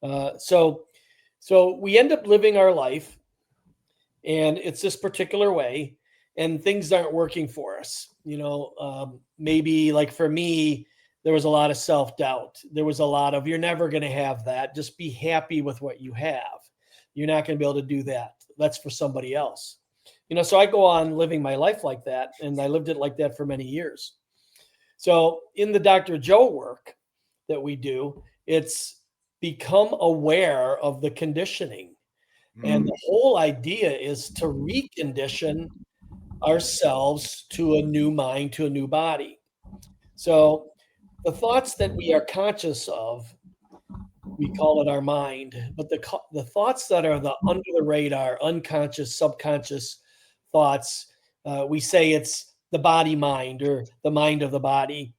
So we end up living our life, and it's this particular way, and things aren't working for us. Maybe like for me, there was a lot of self-doubt. There was a lot of, you're never going to have that. Just be happy with what you have. You're not going to be able to do that. That's for somebody else. So I go on living my life like that, and I lived it like that for many years. So in the Dr. Joe work that we do, it's become aware of the conditioning. And the whole idea is to recondition ourselves to a new mind, to a new body. So the thoughts that we are conscious of, we call it our mind, but the thoughts that are the under the radar, unconscious, subconscious thoughts, we say it's the body mind or the mind of the body.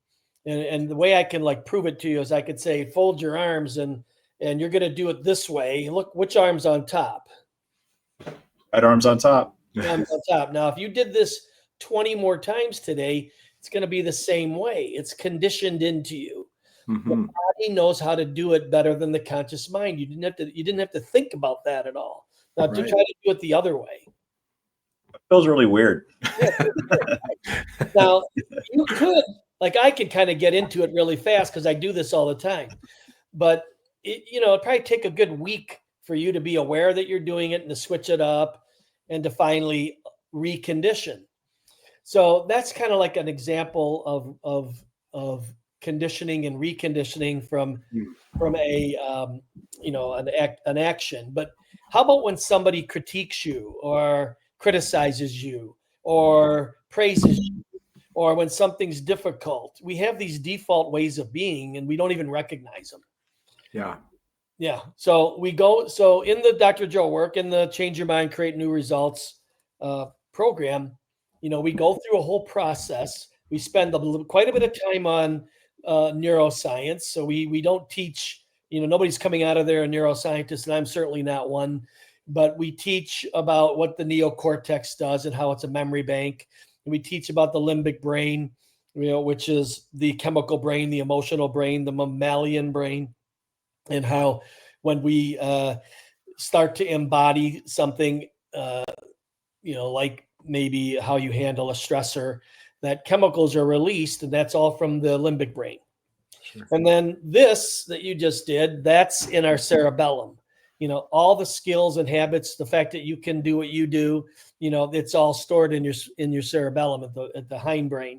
And the way I can like prove it to you is I could say, fold your arms and you're going to do it this way. Look, which arm's on top? Right arm's on top. Arm's on top. Now, if you did this 20 more times today, it's going to be the same way. It's conditioned into you. The body knows how to do it better than the conscious mind. You didn't have to think about that at all. Now, to try to do it the other way. It feels really weird. Now, you could, like I could kind of get into it really fast because I do this all the time. But, it'd probably take a good week for you to be aware that you're doing it and to switch it up and to finally recondition. So that's kind of like an example of conditioning and reconditioning from an action. But how about when somebody critiques you or criticizes you or praises you, or when something's difficult? We have these default ways of being and we don't even recognize them. Yeah. So in the Dr. Joe work, in the Change Your Mind, Create New Results program, we go through a whole process. We spend quite a bit of time on neuroscience. So we don't teach, nobody's coming out of there a neuroscientist, and I'm certainly not one, but we teach about what the neocortex does and how it's a memory bank. And we teach about the limbic brain, which is the chemical brain, the emotional brain, the mammalian brain, and how when we start to embody something, like maybe how you handle a stressor, that chemicals are released, and that's all from the limbic brain. Sure. And then this that you just did, that's in our cerebellum. All the skills and habits, the fact that you can do what you do, it's all stored in your cerebellum at the hindbrain.